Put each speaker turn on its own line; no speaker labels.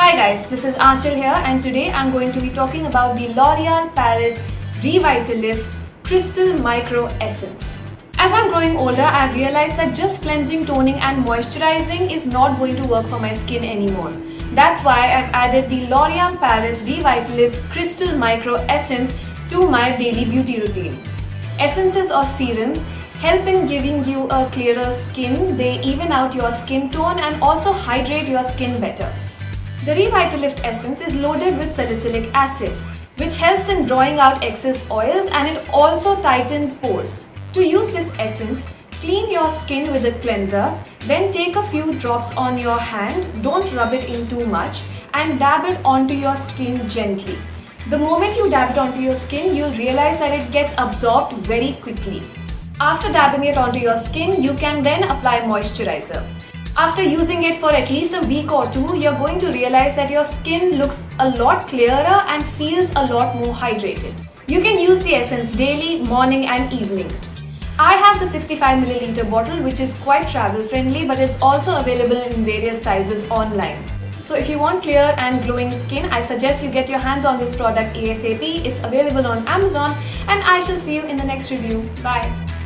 Hi guys, this is Aanchal here and today I'm going to be talking about the L'Oreal Paris Revitalift Crystal Micro-Essence. As I'm growing older, I've realized that just cleansing, toning and moisturizing is not going to work for my skin anymore. That's why I've added the L'Oreal Paris Revitalift Crystal Micro-Essence to my daily beauty routine. Essences or serums help in giving you a clearer skin. They even out your skin tone and also hydrate your skin better. The Revitalift Essence is loaded with Salicylic Acid, which helps in drawing out excess oils and it also tightens pores. To use this essence, clean your skin with a cleanser, then take a few drops on your hand, don't rub it in too much, and dab it onto your skin gently. The moment you dab it onto your skin, you'll realize that it gets absorbed very quickly. After dabbing it onto your skin, you can then apply moisturizer. After using it for at least a week or two, you're going to realize that your skin looks a lot clearer and feels a lot more hydrated. You can use the essence daily, morning and evening. I have the 65ml bottle which is quite travel friendly, but it's also available in various sizes online. So if you want clear and glowing skin, I suggest you get your hands on this product ASAP. It's available on Amazon and I shall see you in the next review. Bye.